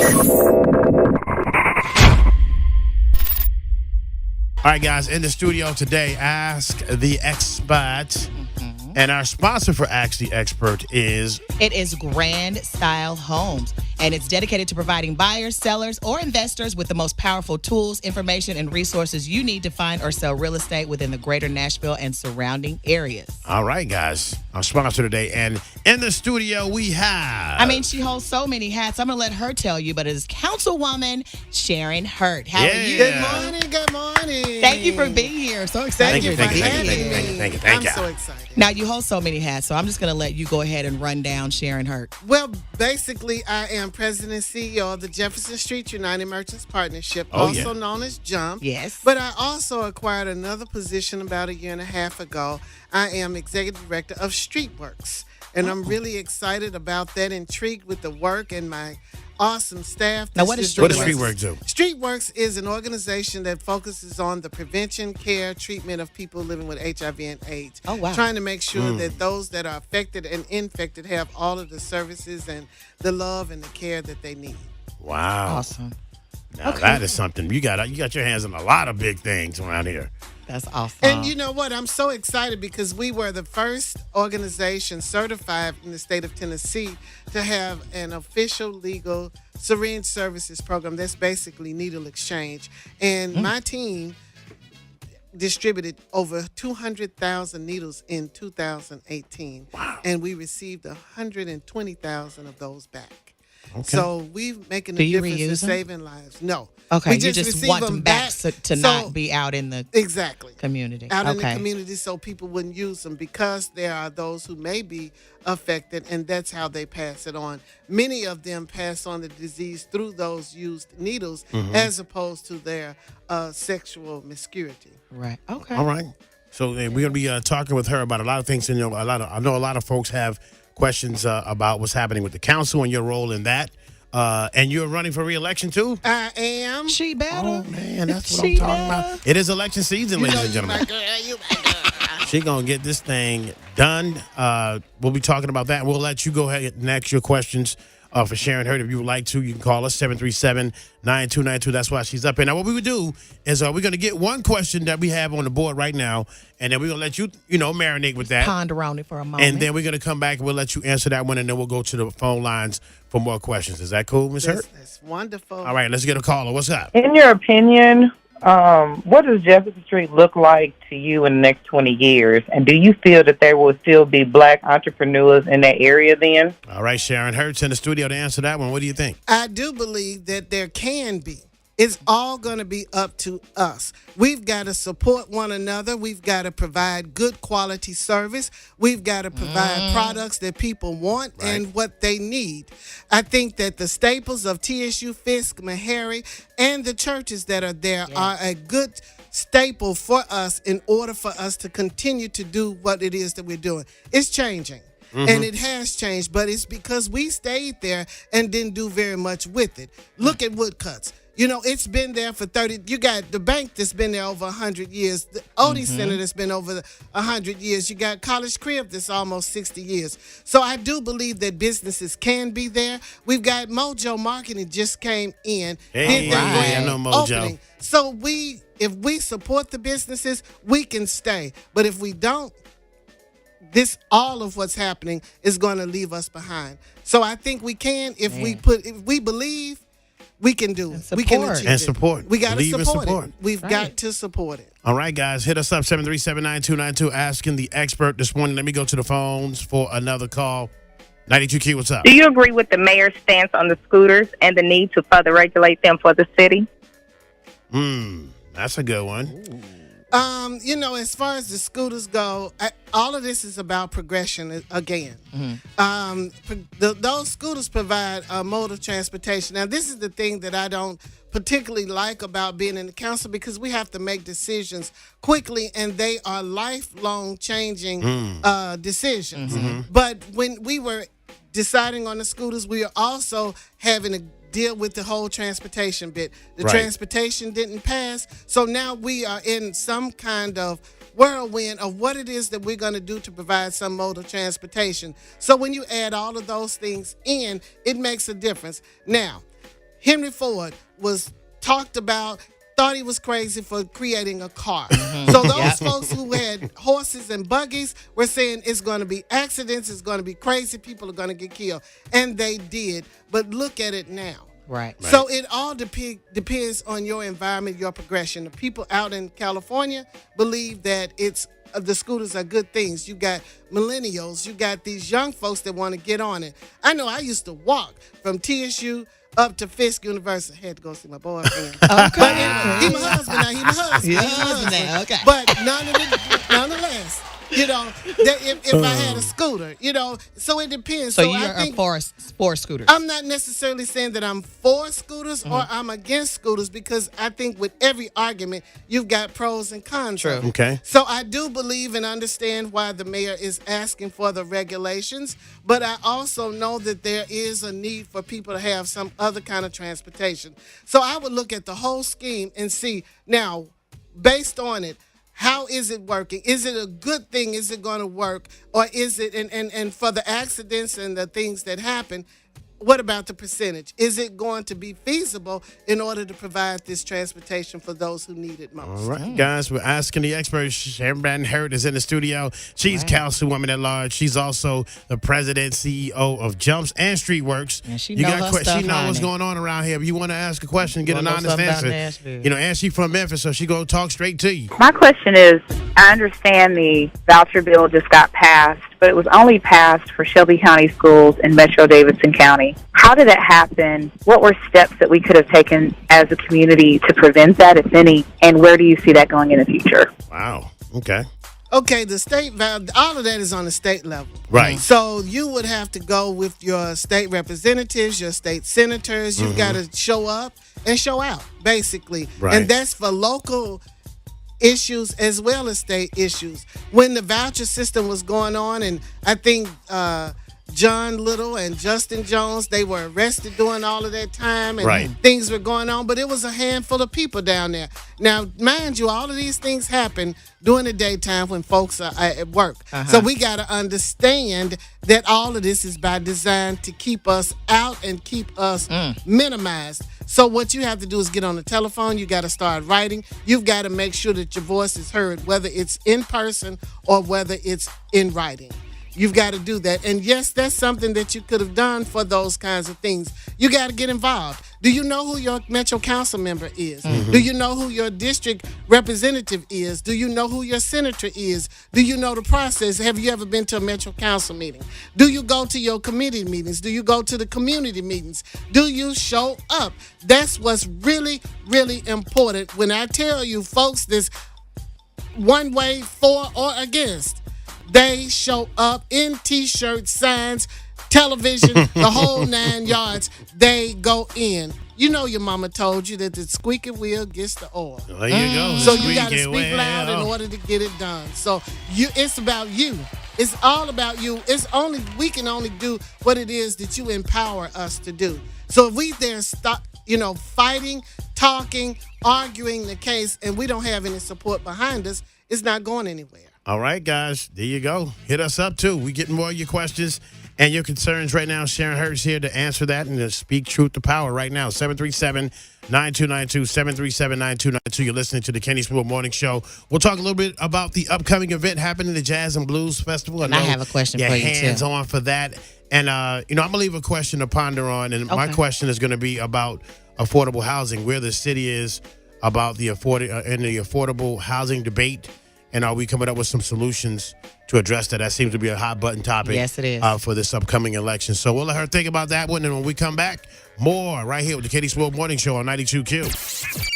All right, guys, in the studio today, Ask the Expert. And our sponsor for Ask the Expert is... It is Grand Style Homes, and it's dedicated to providing buyers, sellers, or investors with the most powerful tools, information, and resources you need to find or sell real estate within the greater Nashville and surrounding areas. All right, guys, our sponsor today. And in the studio, we have... she holds so many hats. I'm going to let her tell you, but it is Councilwoman Sharon Hurt. How are you? Good morning. Thank you for being here. So excited. Thank you. I'm so excited. Now, you hold so many hats, so I'm just going to let you go ahead and run down Sharon Hurt. Well, basically, I am President and CEO of the Jefferson Street United Merchants Partnership, known as JUMP. Yes. But I also acquired another position about a year and a half ago. I am Executive Director of Streetworks, and I'm really excited about that, intrigued with the work and my awesome staff. Now, what does Streetworks do? Streetworks is an organization that focuses on the prevention, care, treatment of people living with HIV and AIDS. Oh, wow. Trying to make sure that those that are affected and infected have all of the services and the love and the care that they need. Wow. Awesome. Now, that is something. You got your hands on a lot of big things around here. That's awesome. And you know what? I'm so excited because we were the first organization certified in the state of Tennessee to have an official legal syringe services program. That's basically needle exchange. And my team distributed over 200,000 needles in 2018. Wow. And we received 120,000 of those back. Okay. So we're making a Do you difference in reuse them? saving lives. No. Okay, We you just receive want them back to not be out in the Exactly. community. Out in the community so people wouldn't use them because there are those who may be affected, and that's how they pass it on. Many of them pass on the disease through those used needles as opposed to their sexual miscurity. Right. Okay. All right. So we're going to be talking with her about a lot of things. And, I know a lot of folks have questions about what's happening with the council and your role in that. And you're running for re-election, too? I am. She better. Oh, man, that's what I'm talking about. It is election season, ladies and gentlemen. You my girl. She's going to get this thing done. We'll be talking about that. We'll let you go ahead and ask your questions for Sharon Hurt. If you would like to, you can call us, 737-9292. That's why she's up here. Now, what we would do is we're going to get one question that we have on the board right now, and then we're going to let you, marinate with that. Ponder on it for a moment. And then we're going to come back and we'll let you answer that one, and then we'll go to the phone lines for more questions. Is that cool, Ms. Hurt? That's wonderful. All right, let's get a caller. What's up? In your opinion, what does Jefferson Street look like to you in the next 20 years? And do you feel that there will still be black entrepreneurs in that area then? All right, Sharon Hurt's in the studio to answer that one. What do you think? I do believe that there can be. It's all going to be up to us. We've got to support one another. We've got to provide good quality service. We've got to provide products that people want and what they need. I think that the staples of TSU, Fisk, Meharry, and the churches that are there are a good staple for us in order for us to continue to do what it is that we're doing. It's changing. And it has changed, but it's because we stayed there and didn't do very much with it. Look at Woodcuts. It's been there for 30. You got the bank that's been there over 100 years. The Odie Center that's been over 100 years. You got College Crib that's almost 60 years. So I do believe that businesses can be there. We've got Mojo Marketing just came in. Hey, I know Mojo. Opening. So if we support the businesses, we can stay. But if we don't, all of what's happening is going to leave us behind. So I think we can if we believe. We can do it. We can achieve it. Support. We got to Believe support it. We've got to support it. All right, guys. Hit us up, 737-9292, asking the expert this morning. Let me go to the phones for another call. 92Q, what's up? Do you agree with the mayor's stance on the scooters and the need to further regulate them for the city? That's a good one. As far as the scooters go, all of this is about progression again. Those scooters provide a mode of transportation. Now, this is the thing that I don't particularly like about being in the council because we have to make decisions quickly, and they are lifelong changing decisions. But when we were deciding on the scooters, we are also having to deal with the whole transportation bit. The transportation didn't pass, so now we are in some kind of whirlwind of what it is that we're going to do to provide some mode of transportation. So when you add all of those things in, it makes a difference. Now, Henry Ford was talked about, thought he was crazy for creating a car. Mm-hmm. So those folks who had horses and buggies were saying it's going to be accidents, it's going to be crazy, people are going to get killed. And they did. But look at it now. Right. So it all depends on your environment, your progression. The people out in California believe that the scooters are good things. You got millennials, you got these young folks that want to get on it. I know I used to walk from TSU up to Fisk University. I had to go see my boyfriend. Okay. But anyway, he my husband now. He my husband. Yeah, He's my husband now, okay. But nonetheless, that if I had a scooter, so it depends. So I you're think for scooters. I'm not necessarily saying that I'm for scooters or I'm against scooters, because I think with every argument, you've got pros and cons. True. Okay. So I do believe and understand why the mayor is asking for the regulations, but I also know that there is a need for people to have some other kind of transportation. So I would look at the whole scheme and see, now, based on it, how is it working? Is it a good thing? Is it going to work? Or is it, and for the accidents and the things that happen, what about the percentage? Is it going to be feasible in order to provide this transportation for those who need it most? All right, guys, we're asking the experts. Sharon Hurt is in the studio. She's councilwoman at large. She's also the president, CEO of Jumps and Streetworks. And she know her stuff, She know what's honey. going on around here. If you want to ask a question, get an Wanna know honest something about answer. Nashville. And she's from Memphis, so she gonna talk straight to you. My question is, I understand the voucher bill just got passed, but it was only passed for Shelby County schools in Metro Davidson County. How did it happen? What were steps that we could have taken as a community to prevent that, if any? And where do you see that going in the future? Wow. Okay. Okay, the state, all of that is on the state level. Right. So you would have to go with your state representatives, your state senators. You've got to show up and show out, basically. Right. And that's for local issues as well as state issues. When the voucher system was going on, and I think John Little and Justin Jones, they were arrested during all of that time, and things were going on, but it was a handful of people down there. Now, mind you, all of these things happen during the daytime when folks are at work. So we got to understand that all of this is by design to keep us out and keep us minimized. So what you have to do is get on the telephone. You got to start writing. You've got to make sure that your voice is heard, whether it's in person or whether it's in writing. You've got to do that. And yes, that's something that you could have done for those kinds of things. You got to get involved. Do you know who your Metro Council member is? Do you know who your district representative is? Do you know who your senator is? Do you know the process? Have you ever been to a Metro Council meeting? Do you go to your committee meetings? Do you go to the community meetings? Do you show up? That's what's really, really important. When I tell you, folks, this one way, for or against, they show up in T-shirts, signs, television, the whole 9 yards. They go in. You know your mama told you that the squeaky wheel gets the oil. There you go. So you got to speak loud in order to get it done. So it's about you. It's all about you. We can only do what it is that you empower us to do. So if we there stop, fighting, talking, arguing the case, and we don't have any support behind us, it's not going anywhere. All right, guys, there you go. Hit us up, too. We're getting more of your questions and your concerns right now. Sharon Hurt's here to answer that and to speak truth to power right now. 737-9292, 737-9292. You're listening to the Kenny Sport Morning Show. We'll talk a little bit about the upcoming event happening, the Jazz and Blues Festival. And I have a question for you, too. Hands on for that. And, I'm going to leave a question to ponder on. And my question is going to be about affordable housing, where the city is about the affordable housing debate. And are we coming up with some solutions to address that? That seems to be a hot button topic. Yes, it is. For this upcoming election. So we'll let her think about that one. And when we come back, more right here with the Katie Swope Morning Show on 92Q.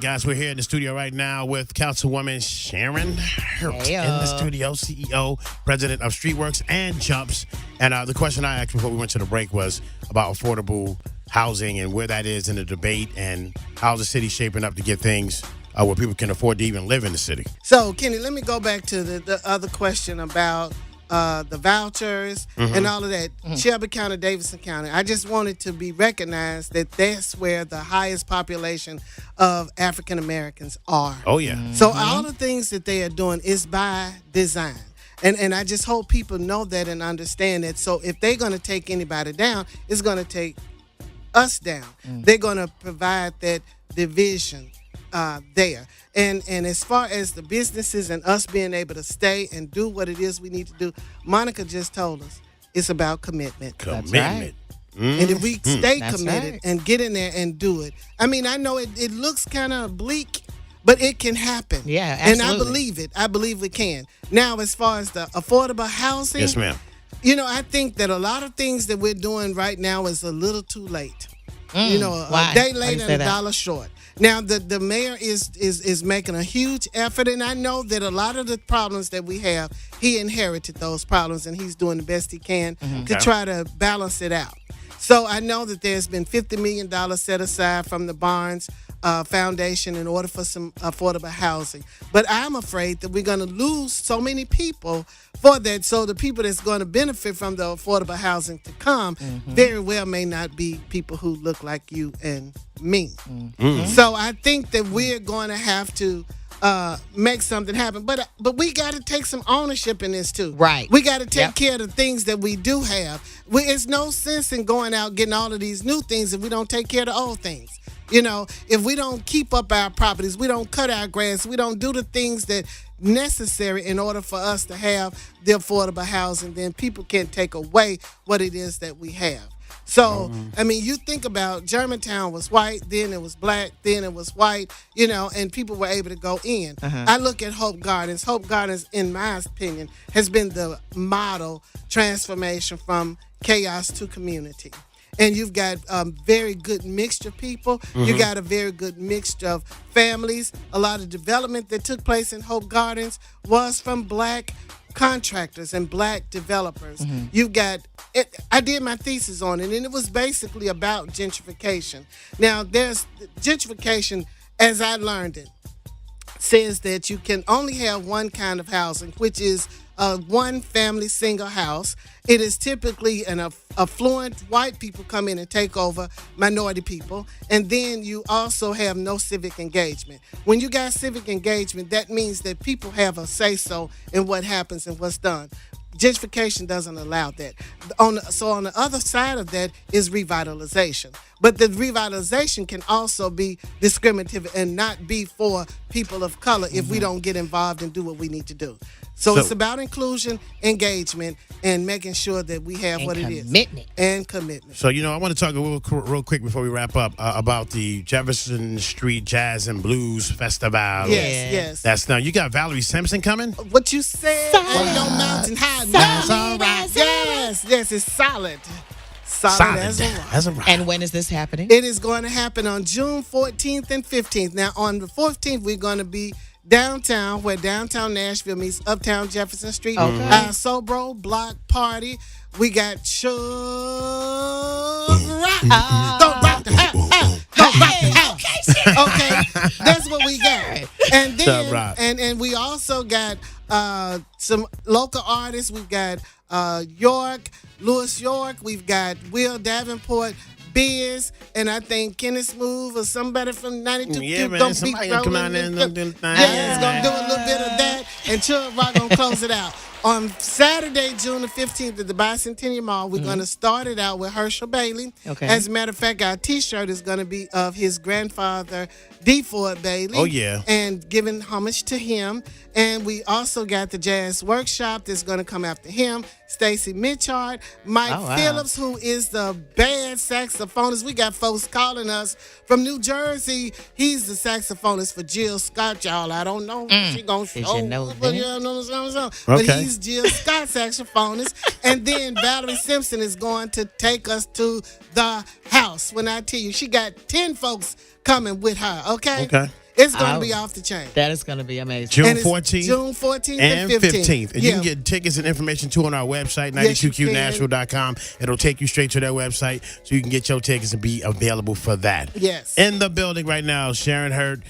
Guys, we're here in the studio right now with Councilwoman Sharon Hurt in the studio, CEO, president of Streetworks and Jumps. And the question I asked before we went to the break was about affordable housing and where that is in the debate and how the city's shaping up to get things where people can afford to even live in the city. So, Kenny, let me go back to the other question about the vouchers and all of that. Shelby County, Davidson County. I just wanted to be recognized that that's where the highest population of African Americans are. Oh, yeah. So all the things that they are doing is by design. And I just hope people know that and understand that. So if they're going to take anybody down, it's going to take us down. They're going to provide that division there. And as far as the businesses and us being able to stay and do what it is we need to do, Monica just told us it's about commitment. Commitment. And if we stay That's committed right. and get in there and do it, I mean, I know it looks kind of bleak, but it can happen. Yeah, And I absolutely. believe it. I believe it can. Now, as far as the affordable housing, Yes, ma'am. you know, I think that a lot of things that we're doing right now is a little too late. You know, Why? a day Why late you and say a that? dollar short. Now, the mayor is making a huge effort, and I know that a lot of the problems that we have, he inherited those problems, and he's doing the best he can to try to balance it out. So I know that there's been $50 million set aside from the Barnes Foundation in order for some affordable housing. But I'm afraid that we're going to lose so many people for that. So the people that's going to benefit from the affordable housing to come very well may not be people who look like you and me. So I think that we're going to have to make something happen. But we got to take some ownership in this too. Right. We got to take Yep. care of the things that we do have. It's no sense in going out getting all of these new things if we don't take care of the old things. You know, if we don't keep up our properties, we don't cut our grass, we don't do the things that necessary in order for us to have the affordable housing, then people can't take away what it is that we have. So, I mean, you think about Germantown was white, then it was black, then it was white, you know, and people were able to go in. I look at Hope Gardens. Hope Gardens, in my opinion, has been the model transformation from chaos to community. And you've got a very good mixture of people. You got a very good mixture of families. A lot of development that took place in Hope Gardens was from black contractors and black developers. You've got, I did my thesis on it, and it was basically about gentrification. Now, there's gentrification, as I learned it, says that you can only have one kind of housing, which is one family single house. It is typically an affluent white people come in and take over minority people. And then you also have no civic engagement. When you got civic engagement, that means that people have a say-so in what happens and what's done. Gentrification doesn't allow that. So on the other side of that is revitalization. But the revitalization can also be discriminative and not be for people of color if we don't get involved and do what we need to do. So it's about inclusion, engagement, and making sure that we have what it is. Commitment. And commitment. So, you know, I want to talk real quick before we wrap up about the Jefferson Street Jazz and Blues Festival. Yes. That's now, you got Valerie Simpson coming? What you said, ain't no mountain high enough. That's all right. Yes, it's solid. Solid as a rock. That's a rock. And when is this happening? It is going to happen on June 14th and 15th. Now, on the 14th, we're going to be downtown, where downtown Nashville meets uptown Jefferson Street. Okay. Our Sobro Block Party. We got Chug Rock. Don't rock the house. Don't rock the house. Okay, that's what we got. And Chug Rock. then, and we also got some local artists. We've got Louis York. We've got Will Davenport, Biz, and I think Kenneth Smooth or somebody from 92. Yeah, man, gonna somebody be gonna come rolling out there and and do the thing. Yeah, it's gonna do a little bit of that, and Chug Rock gonna close it out. On Saturday, June the 15th at the Bicentennial Mall, we're going to start it out with Herschel Bailey. Okay. As a matter of fact, our T-shirt is going to be of his grandfather, D. Ford Bailey. Oh, yeah. And giving homage to him. And we also got the Jazz Workshop that's going to come after him. Stacy Mitchard, Mike Oh, wow. Phillips, who is the bad saxophonist. We got folks calling us from New Jersey. He's the saxophonist for Jill Scott, y'all. I don't know if she gonna Did show you know up, but that? you know. But Okay. he's Jill Scott saxophonist. And then Valerie Simpson is going to take us to the house. When I tell you, she got 10 folks coming with her, okay? Okay. It's going to Oh. be off the chain. That is going to be amazing. June And it's 14th. June 14th and 15th. And Yeah. you can get tickets and information too on our website, Yes, you can. 92qnashville.com. It'll take you straight to their website so you can get your tickets and be available for that. Yes. In the building right now, Sharon Hurt